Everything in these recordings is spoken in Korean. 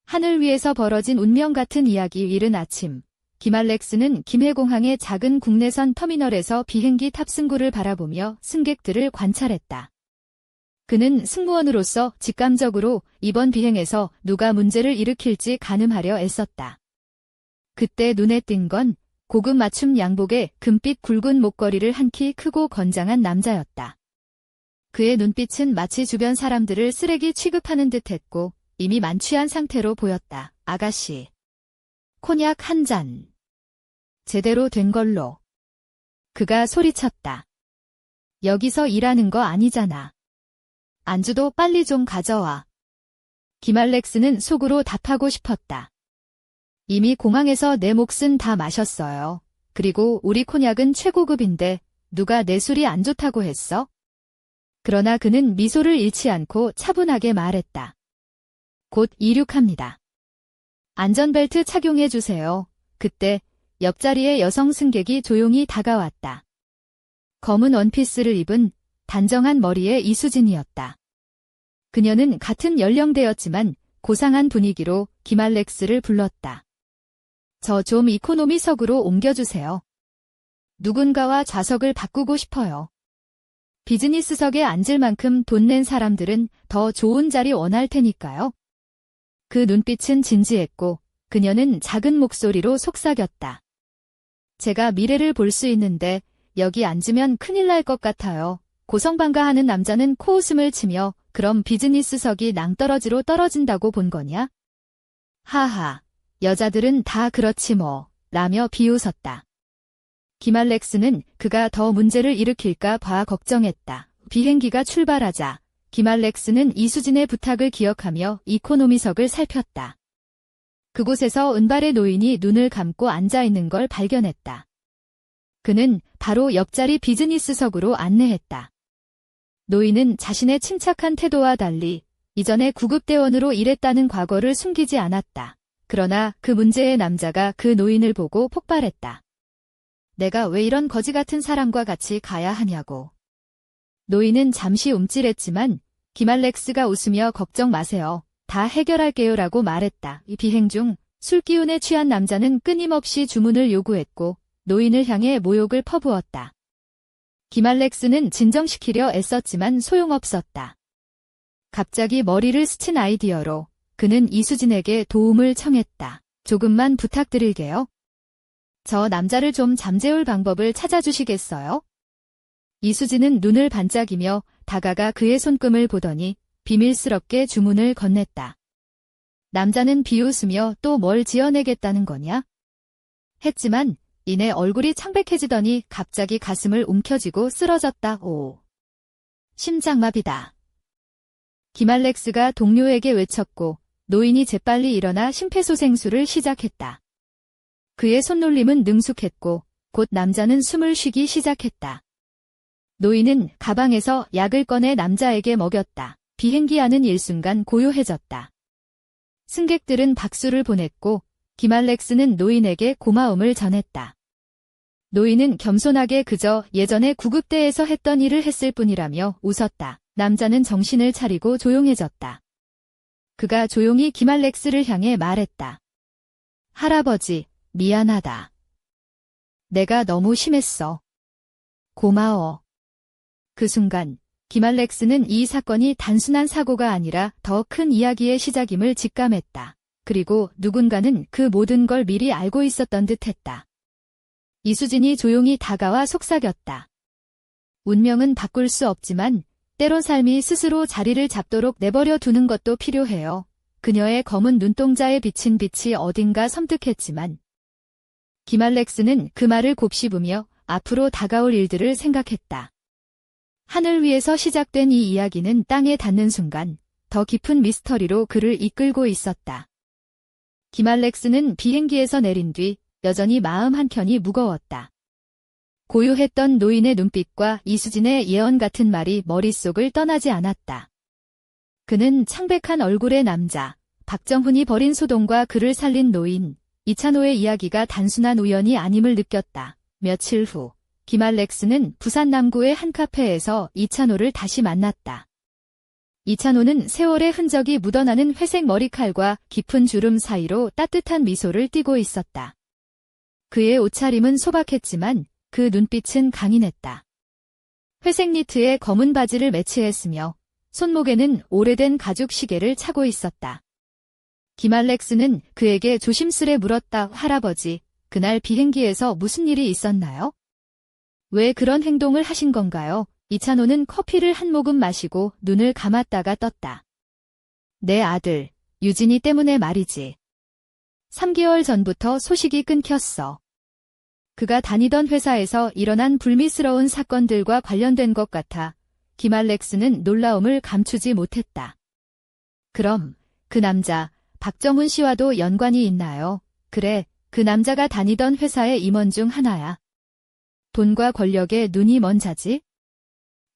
하늘 위에서 벌어진 운명 같은 이야기. 이른 아침, 김알렉스는 김해공항의 작은 국내선 터미널에서 비행기 탑승구를 바라보며 승객들을 관찰했다. 그는 승무원으로서 직감적으로 이번 비행에서 누가 문제를 일으킬지 가늠하려 애썼다. 그때 눈에 띈 건 고급 맞춤 양복에 금빛 굵은 목걸이를 한 키 크고 건장한 남자였다. 그의 눈빛은 마치 주변 사람들을 쓰레기 취급하는 듯했고 이미 만취한 상태로 보였다. 아가씨. 코냑 한 잔. 제대로 된 걸로. 그가 소리쳤다. 여기서 일하는 거 아니잖아. 안주도 빨리 좀 가져와. 김알렉스는 속으로 답하고 싶었다. 이미 공항에서 내 몫은 다 마셨어요. 그리고 우리 코냑은 최고급인데 누가 내 술이 안 좋다고 했어? 그러나 그는 미소를 잃지 않고 차분하게 말했다. 곧 이륙합니다. 안전벨트 착용해 주세요. 그때 옆자리의 여성 승객이 조용히 다가왔다. 검은 원피스를 입은 단정한 머리의 이수진이었다. 그녀는 같은 연령대였지만 고상한 분위기로 김알렉스를 불렀다. 저 좀 이코노미석으로 옮겨주세요. 누군가와 좌석을 바꾸고 싶어요. 비즈니스석에 앉을 만큼 돈 낸 사람들은 더 좋은 자리 원할 테니까요. 그 눈빛은 진지했고 그녀는 작은 목소리로 속삭였다. 제가 미래를 볼 수 있는데 여기 앉으면 큰일 날 것 같아요. 고성방가하는 남자는 코웃음을 치며 그럼 비즈니스석이 낭떠러지로 떨어진다고 본 거냐? 하하, 여자들은 다 그렇지 뭐, 라며 비웃었다. 김알렉스는 그가 더 문제를 일으킬까 봐 걱정했다. 비행기가 출발하자 김알렉스는 이수진의 부탁을 기억하며 이코노미석을 살폈다. 그곳에서 은발의 노인이 눈을 감고 앉아있는 걸 발견했다. 그는 바로 옆자리 비즈니스석으로 안내했다. 노인은 자신의 침착한 태도와 달리 이전에 구급대원으로 일했다는 과거를 숨기지 않았다. 그러나 그 문제의 남자가 그 노인을 보고 폭발했다. 내가 왜 이런 거지 같은 사람과 같이 가야 하냐고. 노인은 잠시 움찔했지만 김알렉스가 웃으며 걱정 마세요. 다 해결할게요라고 말했다. 이 비행 중 술기운에 취한 남자는 끊임없이 주문을 요구했고 노인을 향해 모욕을 퍼부었다. 김알렉스는 진정시키려 애썼지만 소용없었다. 갑자기 머리를 스친 아이디어로 그는 이수진에게 도움을 청했다. 조금만 부탁드릴게요. 저 남자를 좀 잠재울 방법을 찾아주시겠어요? 이수진은 눈을 반짝이며 다가가 그의 손금을 보더니 비밀스럽게 주문을 건넸다. 남자는 비웃으며 또 뭘 지어내겠다는 거냐? 했지만 이내 얼굴이 창백해지더니 갑자기 가슴을 움켜쥐고 쓰러졌다. 오. 심장마비다. 김알렉스가 동료에게 외쳤고 노인이 재빨리 일어나 심폐소생술을 시작했다. 그의 손놀림은 능숙했고 곧 남자는 숨을 쉬기 시작했다. 노인은 가방에서 약을 꺼내 남자에게 먹였다. 비행기 안은 일순간 고요해졌다. 승객들은 박수를 보냈고 김알렉스는 노인에게 고마움을 전했다. 노인은 겸손하게 그저 예전에 구급대에서 했던 일을 했을 뿐이라며 웃었다. 남자는 정신을 차리고 조용해졌다. 그가 조용히 김알렉스를 향해 말했다. 할아버지, 미안하다. 내가 너무 심했어. 고마워. 그 순간 김알렉스는 이 사건이 단순한 사고가 아니라 더 큰 이야기의 시작임을 직감했다. 그리고 누군가는 그 모든 걸 미리 알고 있었던 듯했다. 이수진이 조용히 다가와 속삭였다. 운명은 바꿀 수 없지만 때론 삶이 스스로 자리를 잡도록 내버려 두는 것도 필요해요. 그녀의 검은 눈동자에 비친 빛이 어딘가 섬뜩했지만 김알렉스는 그 말을 곱씹으며 앞으로 다가올 일들을 생각했다. 하늘 위에서 시작된 이 이야기는 땅에 닿는 순간 더 깊은 미스터리로 그를 이끌고 있었다. 김알렉스는 비행기에서 내린 뒤 여전히 마음 한켠이 무거웠다. 고요했던 노인의 눈빛과 이수진의 예언 같은 말이 머릿속을 떠나지 않았다. 그는 창백한 얼굴의 남자, 박정훈이 벌인 소동과 그를 살린 노인, 이찬호의 이야기가 단순한 우연이 아님을 느꼈다. 며칠 후 김알렉스는 부산 남구의 한 카페에서 이찬호를 다시 만났다. 이찬호는 세월의 흔적이 묻어나는 회색 머리칼과 깊은 주름 사이로 따뜻한 미소를 띠고 있었다. 그의 옷차림은 소박했지만 그 눈빛은 강인했다. 회색 니트에 검은 바지를 매치했으며 손목에는 오래된 가죽 시계를 차고 있었다. 김알렉스는 그에게 조심스레 물었다. 할아버지, 그날 비행기에서 무슨 일이 있었나요? 왜 그런 행동을 하신 건가요? 이찬호는 커피를 한 모금 마시고 눈을 감았다가 떴다. 내 아들, 유진이 때문에 말이지. 3개월 전부터 소식이 끊겼어. 그가 다니던 회사에서 일어난 불미스러운 사건들과 관련된 것 같아 김알렉스는 놀라움을 감추지 못했다. 그럼 그 남자 박정훈 씨와도 연관이 있나요? 그래, 그 남자가 다니던 회사의 임원 중 하나야. 돈과 권력에 눈이 먼 자지?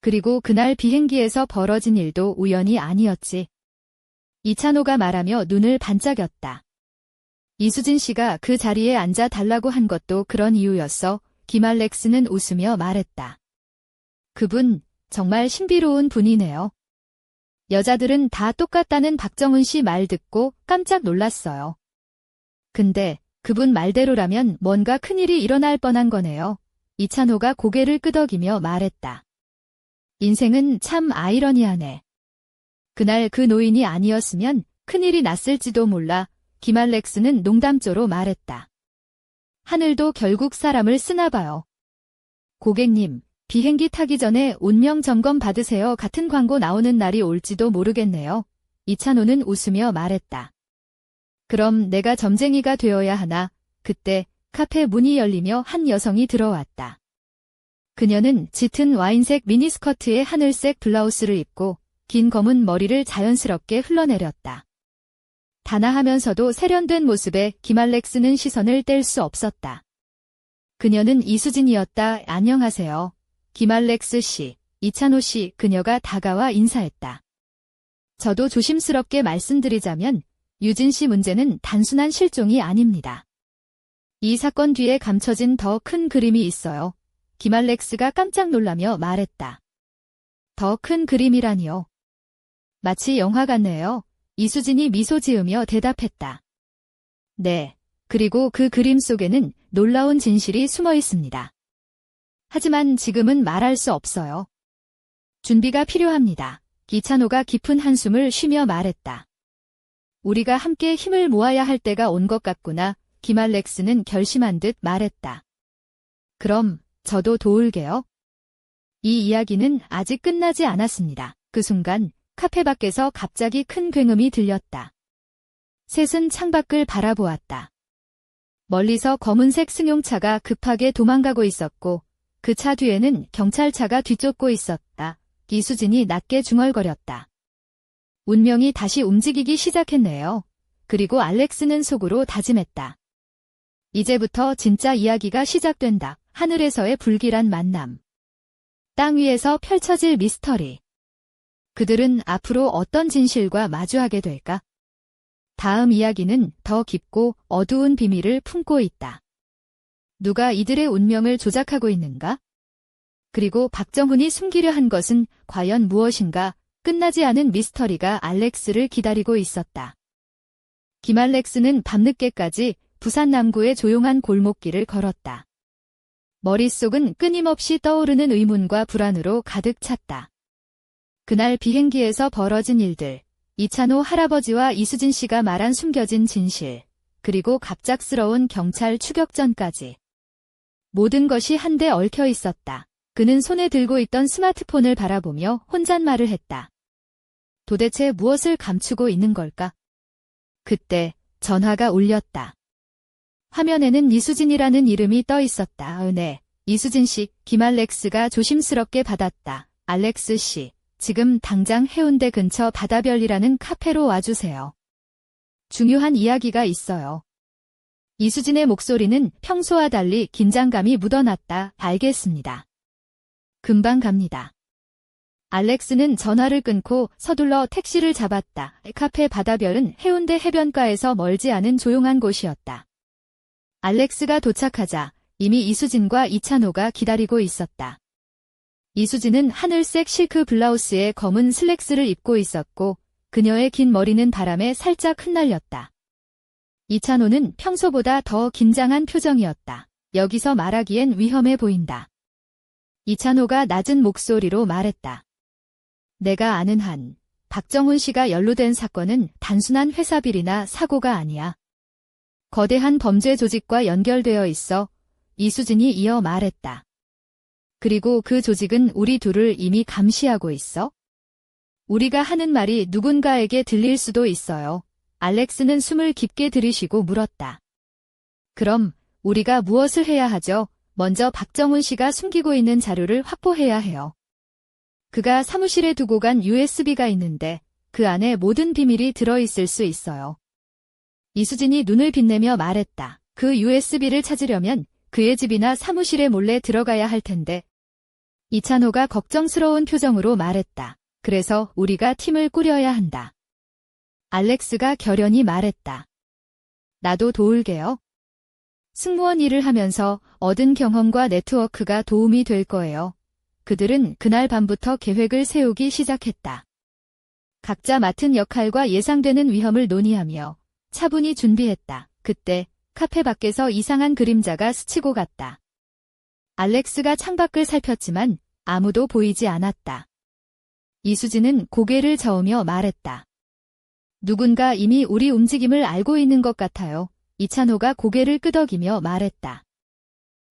그리고 그날 비행기에서 벌어진 일도 우연이 아니었지. 이찬호가 말하며 눈을 반짝였다. 이수진 씨가 그 자리에 앉아 달라고 한 것도 그런 이유였어. 김알렉스는 웃으며 말했다. 그분 정말 신비로운 분이네요. 여자들은 다 똑같다는 박정훈 씨 말 듣고 깜짝 놀랐어요. 근데 그분 말대로라면 뭔가 큰일이 일어날 뻔한 거네요. 이찬호가 고개를 끄덕이며 말했다. 인생은 참 아이러니하네. 그날 그 노인이 아니었으면 큰일이 났을지도 몰라. 김알렉스는 농담조로 말했다. 하늘도 결국 사람을 쓰나 봐요. 고객님, 비행기 타기 전에 운명 점검 받으세요. 같은 광고 나오는 날이 올지도 모르겠네요. 이찬호는 웃으며 말했다. 그럼 내가 점쟁이가 되어야 하나? 그때 카페 문이 열리며 한 여성이 들어왔다. 그녀는 짙은 와인색 미니스커트에 하늘색 블라우스를 입고 긴 검은 머리를 자연스럽게 흘러내렸다. 단아하면서도 세련된 모습에 김알렉스는 시선을 뗄 수 없었다. 그녀는 이수진이었다. 안녕하세요. 김알렉스 씨, 이찬호 씨. 그녀가 다가와 인사했다. 저도 조심스럽게 말씀드리자면 유진 씨 문제는 단순한 실종이 아닙니다. 이 사건 뒤에 감춰진 더 큰 그림이 있어요. 김알렉스가 깜짝 놀라며 말했다. 더 큰 그림이라니요. 마치 영화 같네요. 이수진이 미소 지으며 대답했다. 네, 그리고 그 그림 속에는 놀라운 진실이 숨어 있습니다. 하지만 지금은 말할 수 없어요. 준비가 필요합니다. 이찬호가 깊은 한숨을 쉬며 말했다. 우리가 함께 힘을 모아야 할 때가 온 것 같구나. 김알렉스는 결심한 듯 말했다. 그럼 저도 도울게요. 이 이야기는 아직 끝나지 않았습니다. 그 순간 카페 밖에서 갑자기 큰 굉음이 들렸다. 셋은 창밖을 바라보았다. 멀리서 검은색 승용차가 급하게 도망가고 있었고 그 차 뒤에는 경찰차가 뒤쫓고 있었다. 이수진이 낮게 중얼거렸다. 운명이 다시 움직이기 시작했네요. 그리고 알렉스는 속으로 다짐했다. 이제부터 진짜 이야기가 시작된다. 하늘에서의 불길한 만남. 땅 위에서 펼쳐질 미스터리. 그들은 앞으로 어떤 진실과 마주하게 될까? 다음 이야기는 더 깊고 어두운 비밀을 품고 있다. 누가 이들의 운명을 조작하고 있는가? 그리고 박정훈이 숨기려 한 것은 과연 무엇인가? 끝나지 않은 미스터리가 알렉스를 기다리고 있었다. 김알렉스는 밤늦게까지 부산 남구의 조용한 골목길을 걸었다. 머릿속은 끊임없이 떠오르는 의문과 불안으로 가득 찼다. 그날 비행기에서 벌어진 일들, 이찬호 할아버지와 이수진 씨가 말한 숨겨진 진실, 그리고 갑작스러운 경찰 추격전까지. 모든 것이 한데 얽혀 있었다. 그는 손에 들고 있던 스마트폰을 바라보며 혼잣말을 했다. 도대체 무엇을 감추고 있는 걸까? 그때 전화가 울렸다. 화면에는 이수진이라는 이름이 떠 있었다. 네, 이수진 씨. 김알렉스가 조심스럽게 받았다. 알렉스 씨, 지금 당장 해운대 근처 바다별이라는 카페로 와주세요. 중요한 이야기가 있어요. 이수진의 목소리는 평소와 달리 긴장감이 묻어났다. 알겠습니다. 금방 갑니다. 알렉스는 전화를 끊고 서둘러 택시를 잡았다. 카페 바다별은 해운대 해변가에서 멀지 않은 조용한 곳이었다. 알렉스가 도착하자 이미 이수진과 이찬호가 기다리고 있었다. 이수진은 하늘색 실크 블라우스에 검은 슬랙스를 입고 있었고 그녀의 긴 머리는 바람에 살짝 흩날렸다. 이찬호는 평소보다 더 긴장한 표정이었다. 여기서 말하기엔 위험해 보인다. 이찬호가 낮은 목소리로 말했다. 내가 아는 한 박정훈 씨가 연루된 사건은 단순한 회사 비리나 사고가 아니야. 거대한 범죄 조직과 연결되어 있어. 이수진이 이어 말했다. 그리고 그 조직은 우리 둘을 이미 감시하고 있어. 우리가 하는 말이 누군가에게 들릴 수도 있어요. 알렉스는 숨을 깊게 들이쉬고 물었다. 그럼 우리가 무엇을 해야 하죠? 먼저 박정훈 씨가 숨기고 있는 자료를 확보해야 해요. 그가 사무실에 두고 간 USB가 있는데 그 안에 모든 비밀이 들어있을 수 있어요. 이수진이 눈을 빛내며 말했다. 그 USB를 찾으려면 그의 집이나 사무실에 몰래 들어가야 할 텐데. 이찬호가 걱정스러운 표정으로 말했다. 그래서 우리가 팀을 꾸려야 한다. 알렉스가 결연히 말했다. 나도 도울게요. 승무원 일을 하면서 얻은 경험과 네트워크가 도움이 될 거예요. 그들은 그날 밤부터 계획을 세우기 시작했다. 각자 맡은 역할과 예상되는 위험을 논의하며 차분히 준비했다. 그때 카페 밖에서 이상한 그림자가 스치고 갔다. 알렉스가 창밖을 살폈지만 아무도 보이지 않았다. 이수진은 고개를 저으며 말했다. 누군가 이미 우리 움직임을 알고 있는 것 같아요. 이찬호가 고개를 끄덕이며 말했다.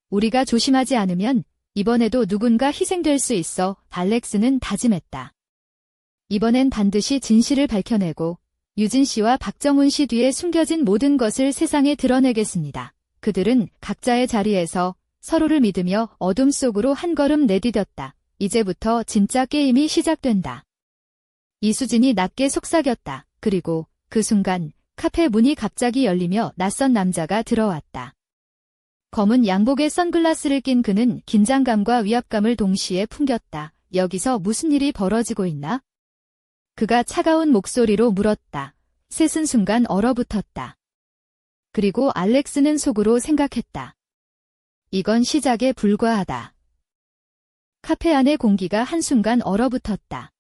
우리가 조심하지 않으면 이번에도 누군가 희생될 수 있어. 알렉스는 다짐했다. 이번엔 반드시 진실을 밝혀내고 유진 씨와 박정훈 씨 뒤에 숨겨진 모든 것을 세상에 드러내겠습니다. 그들은 각자의 자리에서 서로를 믿으며 어둠 속으로 한 걸음 내디뎠다. 이제부터 진짜 게임이 시작된다. 이수진이 낮게 속삭였다. 그리고 그 순간 카페 문이 갑자기 열리며 낯선 남자가 들어왔다. 검은 양복에 선글라스를 낀 그는 긴장감과 위압감을 동시에 풍겼다. 여기서 무슨 일이 벌어지고 있나? 그가 차가운 목소리로 물었다. 셋은 순간 얼어붙었다. 그리고 알렉스는 속으로 생각했다. 이건 시작에 불과하다. 카페 안의 공기가 한순간 얼어붙었다.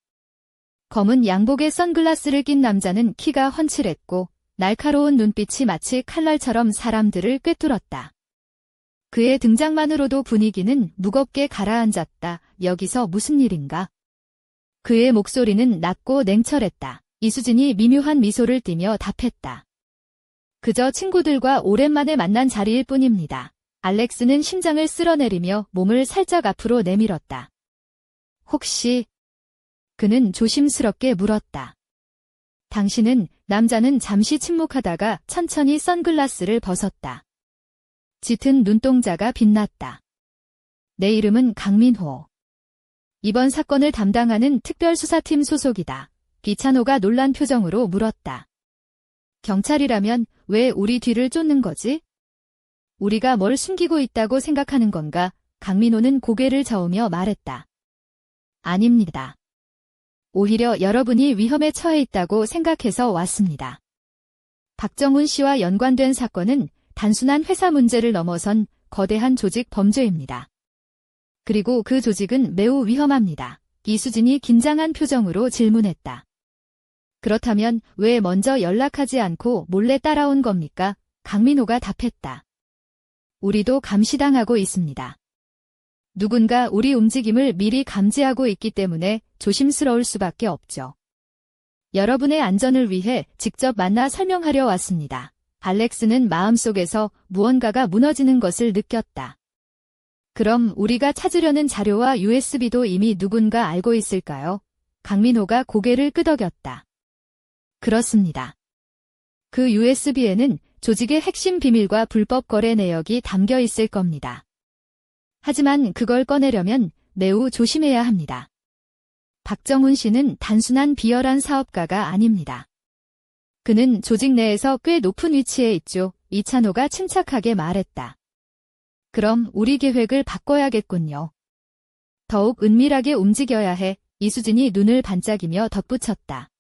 검은 양복에 선글라스를 낀 남자는 키가 훤칠했고 날카로운 눈빛이 마치 칼날처럼 사람들을 꿰뚫었다. 그의 등장만으로도 분위기는 무겁게 가라앉았다. 여기서 무슨 일인가? 그의 목소리는 낮고 냉철했다. 이수진이 미묘한 미소를 띠며 답했다. 그저 친구들과 오랜만에 만난 자리일 뿐입니다. 알렉스는 심장을 쓸어내리며 몸을 살짝 앞으로 내밀었다. 혹시... 그는 조심스럽게 물었다. 당신은... 남자는 잠시 침묵하다가 천천히 선글라스를 벗었다. 짙은 눈동자가 빛났다. 내 이름은 강민호. 이번 사건을 담당하는 특별수사팀 소속이다. 이찬호가 놀란 표정으로 물었다. 경찰이라면 왜 우리 뒤를 쫓는 거지? 우리가 뭘 숨기고 있다고 생각하는 건가? 강민호는 고개를 저으며 말했다. 아닙니다. 오히려 여러분이 위험에 처해 있다고 생각해서 왔습니다. 박정훈 씨와 연관된 사건은 단순한 회사 문제를 넘어선 거대한 조직 범죄입니다. 그리고 그 조직은 매우 위험합니다. 이수진이 긴장한 표정으로 질문했다. 그렇다면 왜 먼저 연락하지 않고 몰래 따라온 겁니까? 강민호가 답했다. 우리도 감시당하고 있습니다. 누군가 우리 움직임을 미리 감지하고 있기 때문에 조심스러울 수밖에 없죠. 여러분의 안전을 위해 직접 만나 설명하려 왔습니다. 알렉스는 마음속에서 무언가가 무너지는 것을 느꼈다. 그럼 우리가 찾으려는 자료와 USB도 이미 누군가 알고 있을까요? 강민호가 고개를 끄덕였다. 그렇습니다. 그 USB에는 조직의 핵심 비밀과 불법 거래 내역이 담겨 있을 겁니다. 하지만 그걸 꺼내려면 매우 조심해야 합니다. 박정훈 씨는 단순한 비열한 사업가가 아닙니다. 그는 조직 내에서 꽤 높은 위치에 있죠. 이찬호가 침착하게 말했다. 그럼 우리 계획을 바꿔야겠군요. 더욱 은밀하게 움직여야 해. 이수진이 눈을 반짝이며 덧붙였다.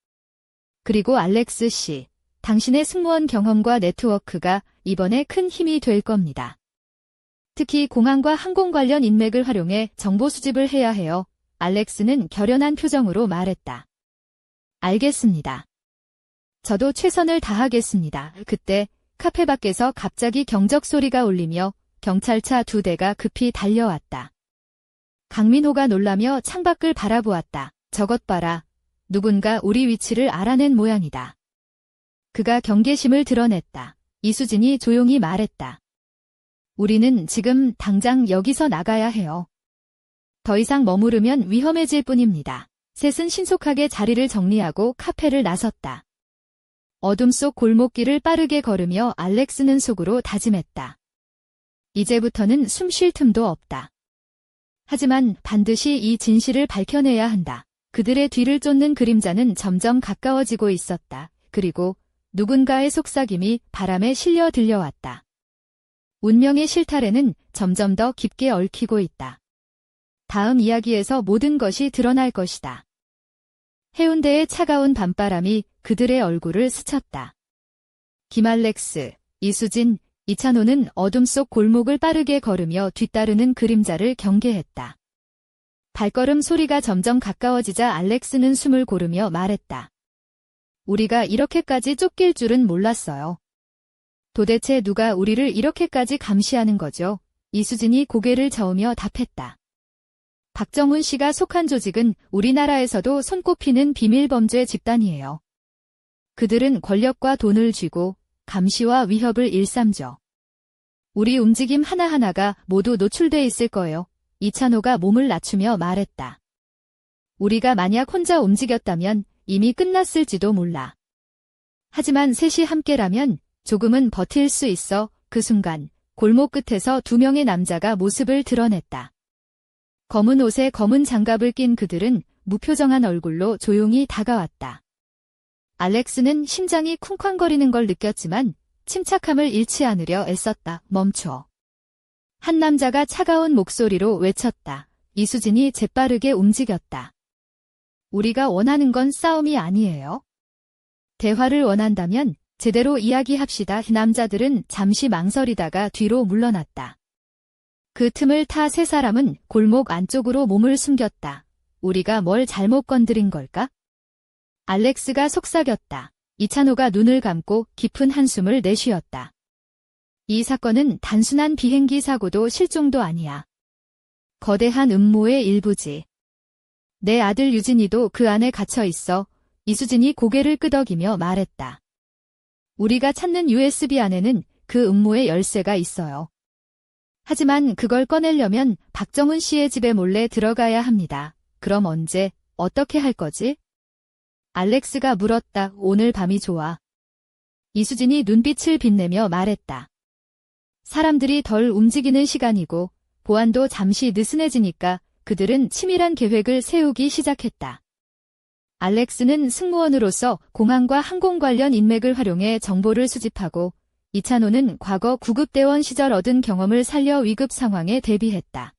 그리고 알렉스 씨, 당신의 승무원 경험과 네트워크가 이번에 큰 힘이 될 겁니다. 특히 공항과 항공 관련 인맥을 활용해 정보 수집을 해야 해요. 알렉스는 결연한 표정으로 말했다. 알겠습니다. 저도 최선을 다하겠습니다. 그때 카페 밖에서 갑자기 경적 소리가 울리며 경찰차 2대가 급히 달려왔다. 강민호가 놀라며 창밖을 바라보았다. 저것 봐라. 누군가 우리 위치를 알아낸 모양이다. 그가 경계심을 드러냈다. 이수진이 조용히 말했다. 우리는 지금 당장 여기서 나가야 해요. 더 이상 머무르면 위험해질 뿐입니다. 셋은 신속하게 자리를 정리하고 카페를 나섰다. 어둠 속 골목길을 빠르게 걸으며 알렉스는 속으로 다짐했다. 이제부터는 숨 쉴 틈도 없다. 하지만 반드시 이 진실을 밝혀내야 한다. 그들의 뒤를 쫓는 그림자는 점점 가까워지고 있었다. 그리고 누군가의 속삭임이 바람에 실려 들려왔다. 운명의 실타래는 점점 더 깊게 얽히고 있다. 다음 이야기에서 모든 것이 드러날 것이다. 해운대의 차가운 밤바람이 그들의 얼굴을 스쳤다. 김알렉스, 이수진, 이찬호는 어둠 속 골목을 빠르게 걸으며 뒤따르는 그림자를 경계했다. 발걸음 소리가 점점 가까워지자 알렉스는 숨을 고르며 말했다. 우리가 이렇게까지 쫓길 줄은 몰랐어요. 도대체 누가 우리를 이렇게까지 감시하는 거죠? 이수진이 고개를 저으며 답했다. 박정훈 씨가 속한 조직은 우리나라에서도 손꼽히는 비밀범죄 집단이에요. 그들은 권력과 돈을 쥐고 감시와 위협을 일삼죠. 우리 움직임 하나하나가 모두 노출돼 있을 거예요. 이찬호가 몸을 낮추며 말했다. 우리가 만약 혼자 움직였다면 이미 끝났을지도 몰라. 하지만 셋이 함께라면 조금은 버틸 수 있어. 그 순간 골목 끝에서 2명의 남자가 모습을 드러냈다. 검은 옷에 검은 장갑을 낀 그들은 무표정한 얼굴로 조용히 다가왔다. 알렉스는 심장이 쿵쾅거리는 걸 느꼈지만 침착함을 잃지 않으려 애썼다. 멈춰. 한 남자가 차가운 목소리로 외쳤다. 이수진이 재빠르게 움직였다. 우리가 원하는 건 싸움이 아니에요. 대화를 원한다면 제대로 이야기합시다. 남자들은 잠시 망설이다가 뒤로 물러났다. 그 틈을 타 세 사람은 골목 안쪽으로 몸을 숨겼다. 우리가 뭘 잘못 건드린 걸까? 알렉스가 속삭였다. 이찬호가 눈을 감고 깊은 한숨을 내쉬었다. 이 사건은 단순한 비행기 사고도 실종도 아니야. 거대한 음모의 일부지. 내 아들 유진이도 그 안에 갇혀 있어. 이수진이 고개를 끄덕이며 말했다. 우리가 찾는 USB 안에는 그 음모의 열쇠가 있어요. 하지만 그걸 꺼내려면 박정훈 씨의 집에 몰래 들어가야 합니다. 그럼 언제, 어떻게 할 거지? 알렉스가 물었다. 오늘 밤이 좋아. 이수진이 눈빛을 빛내며 말했다. 사람들이 덜 움직이는 시간이고 보안도 잠시 느슨해지니까 그들은 치밀한 계획을 세우기 시작했다. 알렉스는 승무원으로서 공항과 항공 관련 인맥을 활용해 정보를 수집하고 이찬호는 과거 구급대원 시절 얻은 경험을 살려 위급 상황에 대비했다.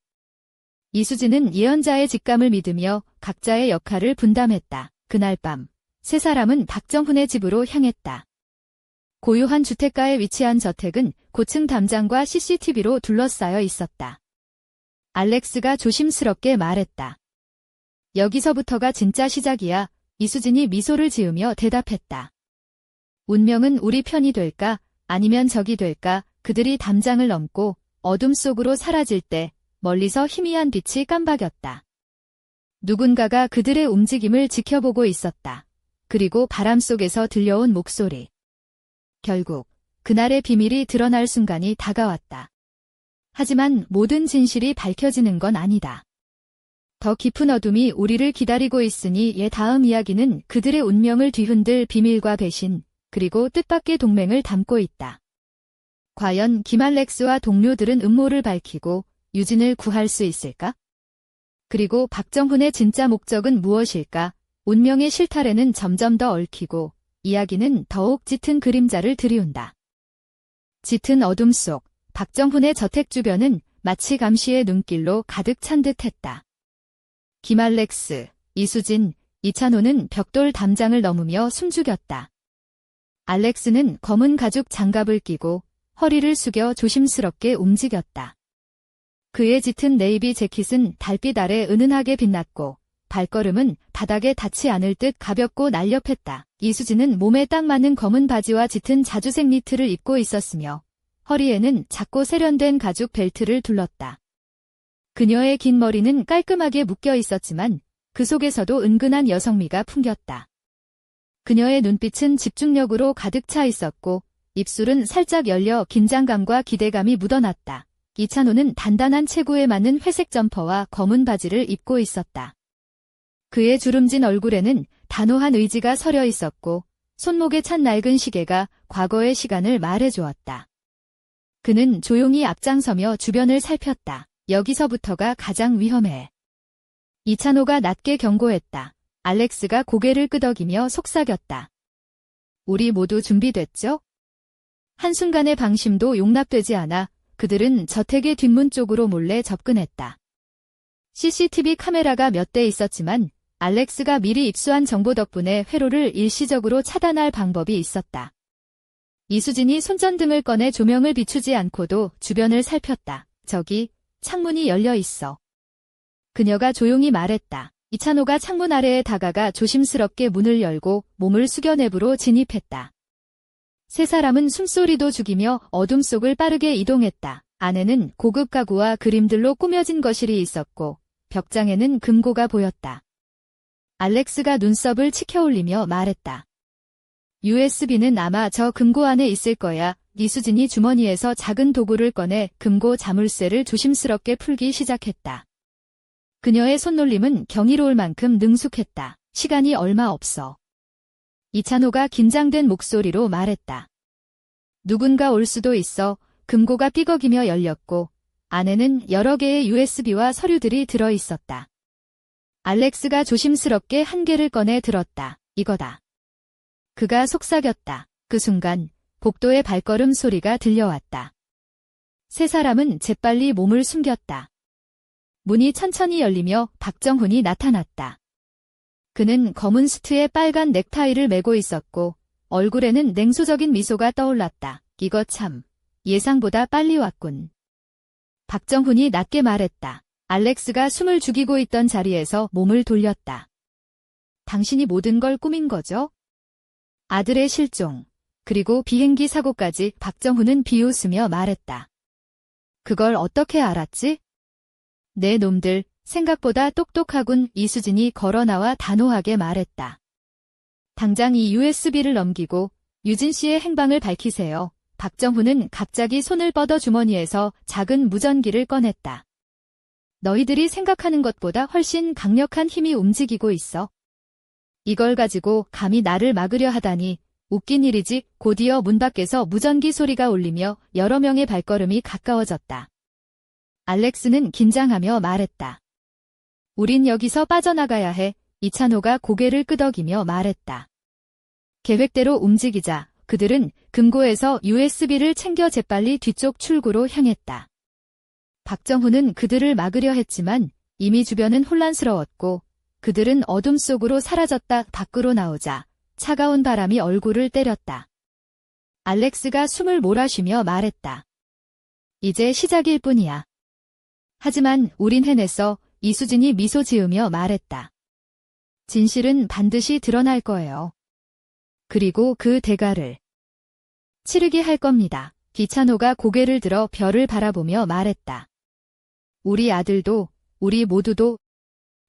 이수진은 예언자의 직감을 믿으며 각자의 역할을 분담했다. 그날 밤, 세 사람은 박정훈의 집으로 향했다. 고요한 주택가에 위치한 저택은 고층 담장과 CCTV로 둘러싸여 있었다. 알렉스가 조심스럽게 말했다. 여기서부터가 진짜 시작이야. 이수진이 미소를 지으며 대답했다. 운명은 우리 편이 될까? 아니면 적이 될까? 그들이 담장을 넘고 어둠 속으로 사라질 때 멀리서 희미한 빛이 깜박였다. 누군가가 그들의 움직임을 지켜보고 있었다. 그리고 바람 속에서 들려온 목소리. 결국 그날의 비밀이 드러날 순간이 다가왔다. 하지만 모든 진실이 밝혀지는 건 아니다. 더 깊은 어둠이 우리를 기다리고 있으니 다음 이야기는 그들의 운명을 뒤흔들 비밀과 배신, 그리고 뜻밖의 동맹을 담고 있다. 과연 김알렉스와 동료들은 음모를 밝히고 유진을 구할 수 있을까? 그리고 박정훈의 진짜 목적은 무엇일까? 운명의 실타래는 점점 더 얽히고 이야기는 더욱 짙은 그림자를 들이운다. 짙은 어둠 속 박정훈의 저택 주변은 마치 감시의 눈길로 가득 찬 듯했다. 김알렉스, 이수진, 이찬호는 벽돌 담장을 넘으며 숨죽였다. 알렉스는 검은 가죽 장갑을 끼고 허리를 숙여 조심스럽게 움직였다. 그의 짙은 네이비 재킷은 달빛 아래 은은하게 빛났고 발걸음은 바닥에 닿지 않을 듯 가볍고 날렵했다. 이수진은 몸에 딱 맞는 검은 바지와 짙은 자주색 니트를 입고 있었으며 허리에는 작고 세련된 가죽 벨트를 둘렀다. 그녀의 긴 머리는 깔끔하게 묶여 있었지만 그 속에서도 은근한 여성미가 풍겼다. 그녀의 눈빛은 집중력으로 가득 차 있었고 입술은 살짝 열려 긴장감과 기대감이 묻어났다. 이찬호는 단단한 체구에 맞는 회색 점퍼와 검은 바지를 입고 있었다. 그의 주름진 얼굴에는 단호한 의지가 서려 있었고 손목에 찬 낡은 시계가 과거의 시간을 말해주었다. 그는 조용히 앞장서며 주변을 살폈다. 여기서부터가 가장 위험해. 이찬호가 낮게 경고했다. 알렉스가 고개를 끄덕이며 속삭였다. 우리 모두 준비됐죠? 한순간의 방심도 용납되지 않아 그들은 저택의 뒷문 쪽으로 몰래 접근했다. CCTV 카메라가 몇 대 있었지만 알렉스가 미리 입수한 정보 덕분에 회로를 일시적으로 차단할 방법이 있었다. 이수진이 손전등을 꺼내 조명을 비추지 않고도 주변을 살폈다. 저기 창문이 열려 있어. 그녀가 조용히 말했다. 이찬호가 창문 아래에 다가가 조심스럽게 문을 열고 몸을 숙여 내부로 진입했다. 세 사람은 숨소리도 죽이며 어둠 속을 빠르게 이동했다. 안에는 고급 가구와 그림들로 꾸며진 거실이 있었고 벽장에는 금고가 보였다. 알렉스가 눈썹을 치켜올리며 말했다. USB는 아마 저 금고 안에 있을 거야. 이수진이 주머니에서 작은 도구를 꺼내 금고 자물쇠를 조심스럽게 풀기 시작했다. 그녀의 손놀림은 경이로울 만큼 능숙했다. 시간이 얼마 없어. 이찬호가 긴장된 목소리로 말했다. 누군가 올 수도 있어. 금고가 삐걱이며 열렸고 안에는 여러 개의 USB와 서류들이 들어 있었다. 알렉스가 조심스럽게 한 개를 꺼내 들었다. 이거다. 그가 속삭였다. 그 순간 복도의 발걸음 소리가 들려왔다. 세 사람은 재빨리 몸을 숨겼다. 문이 천천히 열리며 박정훈이 나타났다. 그는 검은 수트에 빨간 넥타이를 메고 있었고 얼굴에는 냉소적인 미소가 떠올랐다. 이거 참 예상보다 빨리 왔군. 박정훈이 낮게 말했다. 알렉스가 숨을 죽이고 있던 자리에서 몸을 돌렸다. 당신이 모든 걸 꾸민 거죠? 아들의 실종, 그리고 비행기 사고까지. 박정훈은 비웃으며 말했다. 그걸 어떻게 알았지? 내 놈들, 생각보다 똑똑하군. 이수진이 걸어나와 단호하게 말했다. 당장 이 USB를 넘기고 유진 씨의 행방을 밝히세요. 박정훈은 갑자기 손을 뻗어 주머니에서 작은 무전기를 꺼냈다. 너희들이 생각하는 것보다 훨씬 강력한 힘이 움직이고 있어. 이걸 가지고 감히 나를 막으려 하다니 웃긴 일이지. 곧이어 문 밖에서 무전기 소리가 울리며 여러 명의 발걸음이 가까워졌다. 알렉스는 긴장하며 말했다. 우린 여기서 빠져나가야 해. 이찬호가 고개를 끄덕이며 말했다. 계획대로 움직이자. 그들은 금고에서 USB를 챙겨 재빨리 뒤쪽 출구로 향했다. 박정훈은 그들을 막으려 했지만 이미 주변은 혼란스러웠고 그들은 어둠 속으로 사라졌다. 밖으로 나오자 차가운 바람이 얼굴을 때렸다. 알렉스가 숨을 몰아쉬며 말했다. 이제 시작일 뿐이야. 하지만 우린 해냈어. 이수진이 미소 지으며 말했다. 진실은 반드시 드러날 거예요. 그리고 그 대가를 치르게 할 겁니다. 이찬호가 고개를 들어 별을 바라보며 말했다. 우리 아들도, 우리 모두도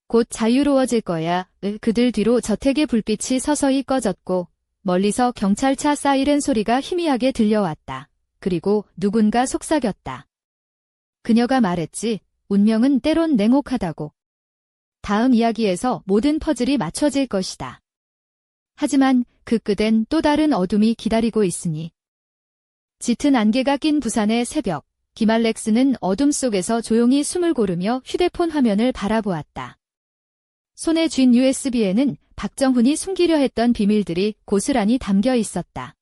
곧 자유로워질 거야. 그들 뒤로 저택의 불빛이 서서히 꺼졌고 멀리서 경찰차 사이렌 소리가 희미하게 들려왔다. 그리고 누군가 속삭였다. 그녀가 말했지. 운명은 때론 냉혹하다고. 다음 이야기에서 모든 퍼즐이 맞춰질 것이다. 하지만 그 끝엔 또 다른 어둠이 기다리고 있으니. 짙은 안개가 낀 부산의 새벽. 김알렉스는 어둠 속에서 조용히 숨을 고르며 휴대폰 화면을 바라보았다. 손에 쥔 USB에는 박정훈이 숨기려 했던 비밀들이 고스란히 담겨 있었다.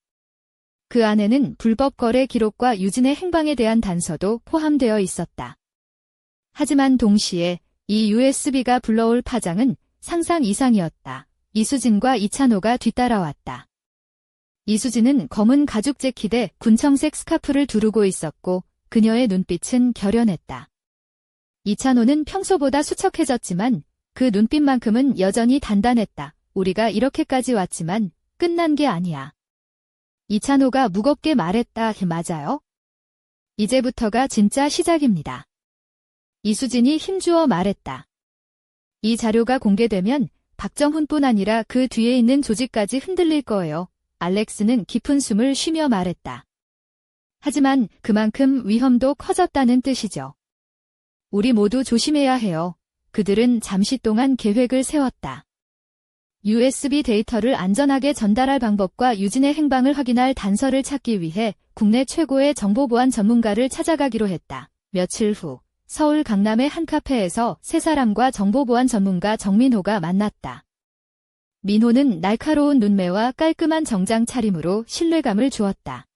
그 안에는 불법 거래 기록과 유진의 행방에 대한 단서도 포함되어 있었다. 하지만 동시에 이 USB가 불러올 파장은 상상 이상이었다. 이수진과 이찬호가 뒤따라왔다. 이수진은 검은 가죽 재킷에 군청색 스카프를 두르고 있었고 그녀의 눈빛은 결연했다. 이찬호는 평소보다 수척해졌지만 그 눈빛만큼은 여전히 단단했다. 우리가 이렇게까지 왔지만 끝난 게 아니야. 이찬호가 무겁게 말했다. 맞아요? 이제부터가 진짜 시작입니다. 이수진이 힘주어 말했다. 이 자료가 공개되면 박정훈뿐 아니라 그 뒤에 있는 조직까지 흔들릴 거예요. 알렉스는 깊은 숨을 쉬며 말했다. 하지만 그만큼 위험도 커졌다는 뜻이죠. 우리 모두 조심해야 해요. 그들은 잠시 동안 계획을 세웠다. USB 데이터를 안전하게 전달할 방법과 유진의 행방을 확인할 단서를 찾기 위해 국내 최고의 정보보안 전문가를 찾아가기로 했다. 며칠 후 서울 강남의 한 카페에서 세 사람과 정보보안 전문가 정민호가 만났다. 민호는 날카로운 눈매와 깔끔한 정장 차림으로 신뢰감을 주었다.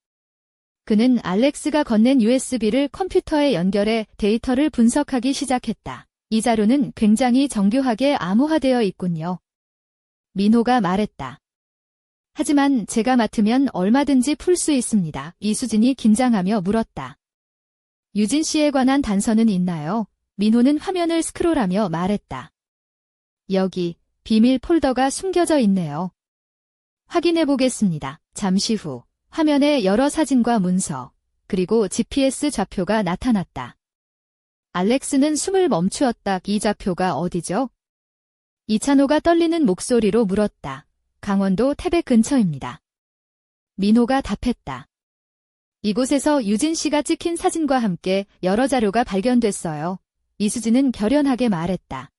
그는 알렉스가 건넨 USB를 컴퓨터에 연결해 데이터를 분석하기 시작했다. 이 자료는 굉장히 정교하게 암호화되어 있군요. 민호가 말했다. 하지만 제가 맡으면 얼마든지 풀 수 있습니다. 이수진이 긴장하며 물었다. 유진 씨에 관한 단서는 있나요? 민호는 화면을 스크롤하며 말했다. 여기 비밀 폴더가 숨겨져 있네요. 확인해 보겠습니다. 잠시 후 화면에 여러 사진과 문서, 그리고 GPS 좌표가 나타났다. 알렉스는 숨을 멈추었다. 이 좌표가 어디죠? 이찬호가 떨리는 목소리로 물었다. 강원도 태백 근처입니다. 민호가 답했다. 이곳에서 유진 씨가 찍힌 사진과 함께 여러 자료가 발견됐어요. 이수진은 결연하게 말했다.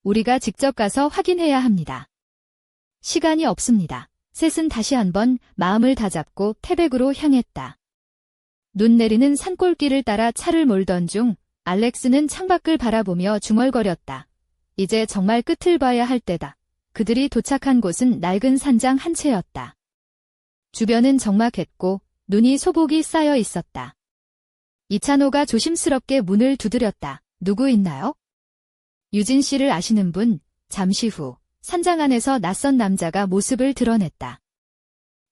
우리가 직접 가서 확인해야 합니다. 시간이 없습니다. 셋은 다시 한번 마음을 다잡고 태백으로 향했다. 눈 내리는 산골길을 따라 차를 몰던 중 알렉스는 창밖을 바라보며 중얼거렸다. 이제 정말 끝을 봐야 할 때다. 그들이 도착한 곳은 낡은 산장 한 채였다. 주변은 적막했고 눈이 소복이 쌓여 있었다. 이찬호가 조심스럽게 문을 두드렸다. 누구 있나요? 유진 씨를 아시는 분. 잠시 후 산장 안에서 낯선 남자가 모습을 드러냈다.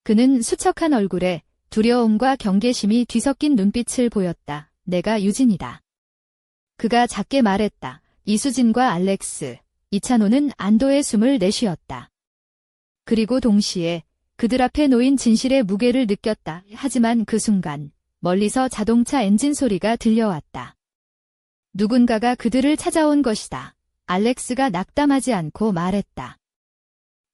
그는 수척한 얼굴에 두려움과 경계심이 뒤섞인 눈빛을 보였다. 내가 유진이다. 그가 작게 말했다. 이수진과 알렉스, 이찬호는 안도의 숨을 내쉬었다. 그리고 동시에 그들 앞에 놓인 진실의 무게를 느꼈다. 하지만 그 순간 멀리서 자동차 엔진 소리가 들려왔다. 누군가가 그들을 찾아온 것이다. 알렉스가 낙담하지 않고 말했다.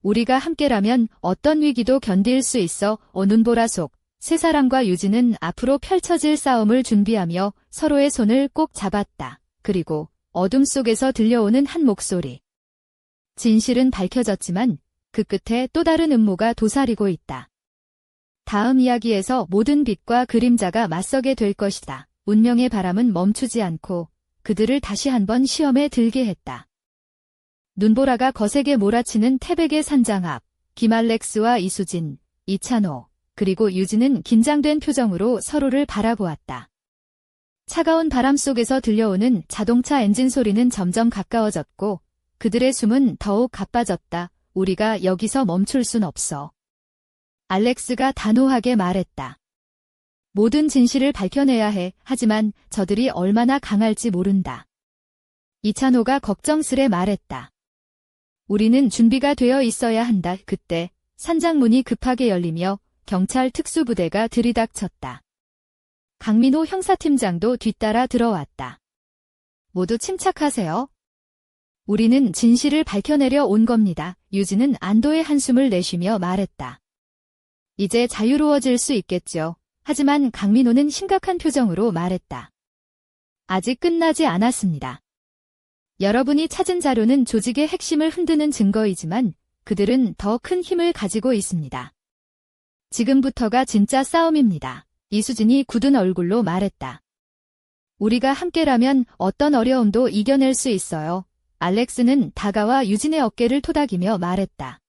우리가 함께라면 어떤 위기도 견딜 수 있어. 눈보라 속 세 사람과 유진은 앞으로 펼쳐질 싸움을 준비하며 서로의 손을 꼭 잡았다. 그리고 어둠 속에서 들려오는 한 목소리. 진실은 밝혀졌지만 그 끝에 또 다른 음모가 도사리고 있다. 다음 이야기에서 모든 빛과 그림자가 맞서게 될 것이다. 운명의 바람은 멈추지 않고 그들을 다시 한번 시험에 들게 했다. 눈보라가 거세게 몰아치는 태백의 산장 앞, 김알렉스와 이수진, 이찬호, 그리고 유진은 긴장된 표정으로 서로를 바라보았다. 차가운 바람 속에서 들려오는 자동차 엔진 소리는 점점 가까워졌고 그들의 숨은 더욱 가빠졌다. 우리가 여기서 멈출 순 없어. 알렉스가 단호하게 말했다. 모든 진실을 밝혀내야 해. 하지만 저들이 얼마나 강할지 모른다. 이찬호가 걱정스레 말했다. 우리는 준비가 되어 있어야 한다. 그때 산장 문이 급하게 열리며 경찰 특수부대가 들이닥쳤다. 강민호 형사팀장도 뒤따라 들어왔다. 모두 침착하세요. 우리는 진실을 밝혀내려 온 겁니다. 유진은 안도의 한숨을 내쉬며 말했다. 이제 자유로워질 수 있겠죠. 하지만 강민호는 심각한 표정으로 말했다. 아직 끝나지 않았습니다. 여러분이 찾은 자료는 조직의 핵심을 흔드는 증거이지만 그들은 더 큰 힘을 가지고 있습니다. 지금부터가 진짜 싸움입니다. 이수진이 굳은 얼굴로 말했다. 우리가 함께라면 어떤 어려움도 이겨낼 수 있어요. 알렉스는 다가와 유진의 어깨를 토닥이며 말했다.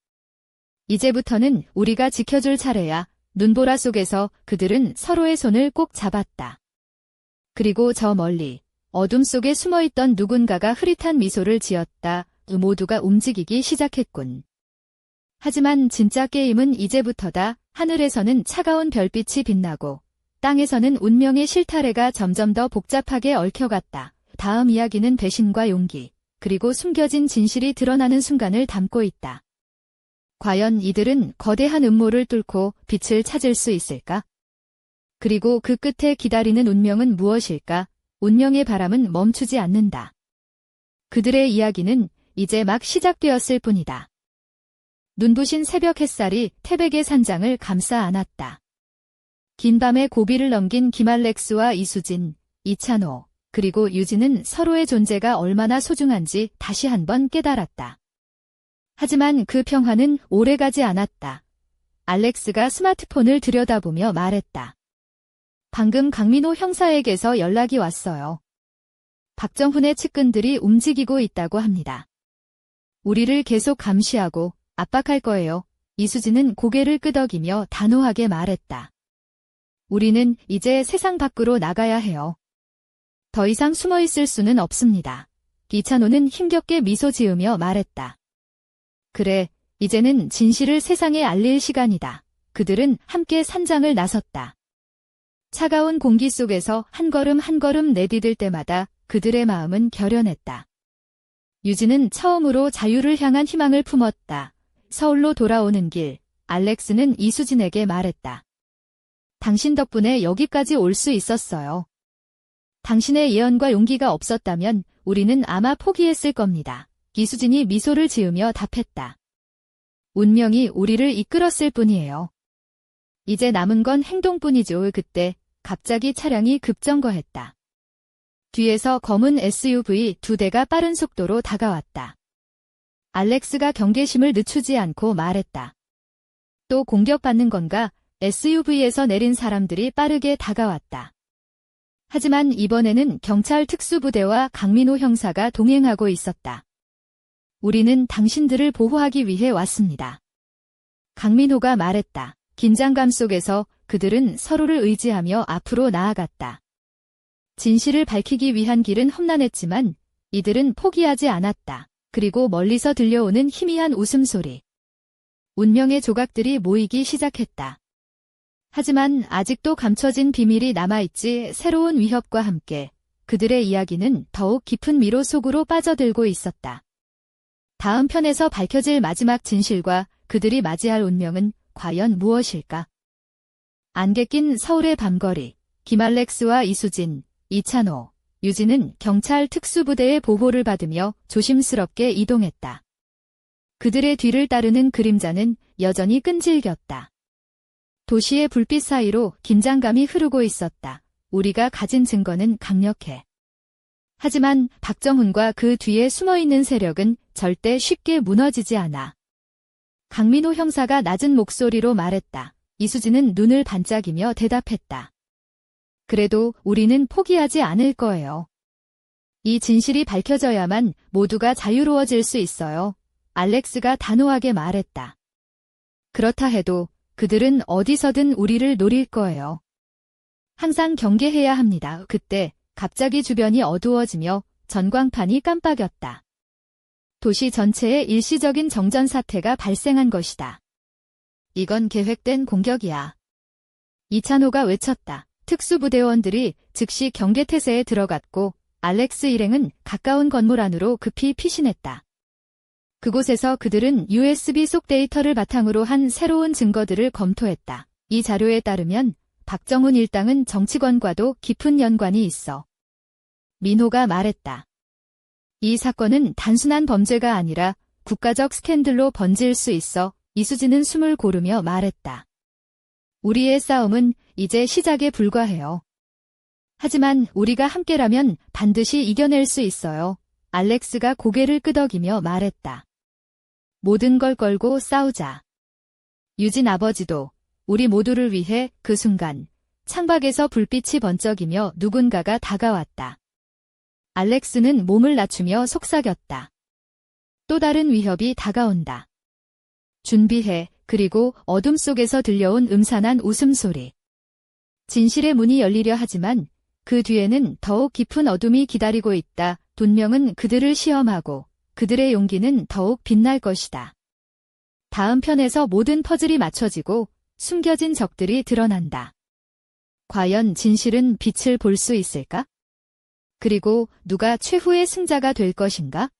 이제부터는 우리가 지켜줄 차례야. 눈보라 속에서 그들은 서로의 손을 꼭 잡았다. 그리고 저 멀리 어둠 속에 숨어있던 누군가가 흐릿한 미소를 지었다. 모두가 움직이기 시작했군. 하지만 진짜 게임은 이제부터다. 하늘에서는 차가운 별빛이 빛나고 땅에서는 운명의 실타래가 점점 더 복잡하게 얽혀갔다. 다음 이야기는 배신과 용기, 그리고 숨겨진 진실이 드러나는 순간을 담고 있다. 과연 이들은 거대한 음모를 뚫고 빛을 찾을 수 있을까? 그리고 그 끝에 기다리는 운명은 무엇일까? 운명의 바람은 멈추지 않는다. 그들의 이야기는 이제 막 시작되었을 뿐이다. 눈부신 새벽 햇살이 태백의 산장을 감싸 안았다. 긴 밤의 고비를 넘긴 김알렉스와 이수진, 이찬호, 그리고 유진은 서로의 존재가 얼마나 소중한지 다시 한번 깨달았다. 하지만 그 평화는 오래가지 않았다. 알렉스가 스마트폰을 들여다보며 말했다. 방금 강민호 형사에게서 연락이 왔어요. 박정훈의 측근들이 움직이고 있다고 합니다. 우리를 계속 감시하고 압박할 거예요. 이수진은 고개를 끄덕이며 단호하게 말했다. 우리는 이제 세상 밖으로 나가야 해요. 더 이상 숨어 있을 수는 없습니다. 이찬호는 힘겹게 미소 지으며 말했다. 그래, 이제는 진실을 세상에 알릴 시간이다. 그들은 함께 산장을 나섰다. 차가운 공기 속에서 한 걸음 한 걸음 내디딜 때마다 그들의 마음은 결연했다. 유진은 처음으로 자유를 향한 희망을 품었다. 서울로 돌아오는 길, 알렉스는 이수진에게 말했다. 당신 덕분에 여기까지 올 수 있었어요. 당신의 예언과 용기가 없었다면 우리는 아마 포기했을 겁니다. 이수진이 미소를 지으며 답했다. 운명이 우리를 이끌었을 뿐이에요. 이제 남은 건 행동뿐이죠. 그때 갑자기 차량이 급정거했다. 뒤에서 검은 SUV 2대가 빠른 속도로 다가왔다. 알렉스가 경계심을 늦추지 않고 말했다. 또 공격받는 건가? SUV에서 내린 사람들이 빠르게 다가왔다. 하지만 이번에는 경찰 특수부대와 강민호 형사가 동행하고 있었다. 우리는 당신들을 보호하기 위해 왔습니다. 강민호가 말했다. 긴장감 속에서 그들은 서로를 의지하며 앞으로 나아갔다. 진실을 밝히기 위한 길은 험난했지만 이들은 포기하지 않았다. 그리고 멀리서 들려오는 희미한 웃음소리. 운명의 조각들이 모이기 시작했다. 하지만 아직도 감춰진 비밀이 남아있지. 새로운 위협과 함께 그들의 이야기는 더욱 깊은 미로 속으로 빠져들고 있었다. 다음 편에서 밝혀질 마지막 진실과 그들이 맞이할 운명은 과연 무엇일까? 안개 낀 서울의 밤거리, 김알렉스와 이수진, 이찬호, 유진은 경찰 특수부대의 보호를 받으며 조심스럽게 이동했다. 그들의 뒤를 따르는 그림자는 여전히 끈질겼다. 도시의 불빛 사이로 긴장감이 흐르고 있었다. 우리가 가진 증거는 강력해. 하지만 박정훈과 그 뒤에 숨어있는 세력은 절대 쉽게 무너지지 않아. 강민호 형사가 낮은 목소리로 말했다. 이수진은 눈을 반짝이며 대답했다. 그래도 우리는 포기하지 않을 거예요. 이 진실이 밝혀져야만 모두가 자유로워질 수 있어요. 알렉스가 단호하게 말했다. 그렇다 해도 그들은 어디서든 우리를 노릴 거예요. 항상 경계해야 합니다. 그때 갑자기 주변이 어두워지며 전광판이 깜빡였다. 도시 전체에 일시적인 정전 사태가 발생한 것이다. 이건 계획된 공격이야. 이찬호가 외쳤다. 특수부대원들이 즉시 경계태세에 들어갔고 알렉스 일행은 가까운 건물 안으로 급히 피신했다. 그곳에서 그들은 USB 속 데이터를 바탕으로 한 새로운 증거들을 검토했다. 이 자료에 따르면 박정훈 일당은 정치권과도 깊은 연관이 있어. 민호가 말했다. 이 사건은 단순한 범죄가 아니라 국가적 스캔들로 번질 수 있어. 이수진은 숨을 고르며 말했다. 우리의 싸움은 이제 시작에 불과해요. 하지만 우리가 함께라면 반드시 이겨낼 수 있어요. 알렉스가 고개를 끄덕이며 말했다. 모든 걸 걸고 싸우자. 유진 아버지도 우리 모두를 위해. 그 순간 창밖에서 불빛이 번쩍이며 누군가가 다가왔다. 알렉스는 몸을 낮추며 속삭였다. 또 다른 위협이 다가온다. 준비해. 그리고 어둠 속에서 들려온 음산한 웃음소리. 진실의 문이 열리려 하지만 그 뒤에는 더욱 깊은 어둠이 기다리고 있다. 운명은 그들을 시험하고 그들의 용기는 더욱 빛날 것이다. 다음 편에서 모든 퍼즐이 맞춰지고 숨겨진 적들이 드러난다. 과연 진실은 빛을 볼 수 있을까? 그리고 누가 최후의 승자가 될 것인가?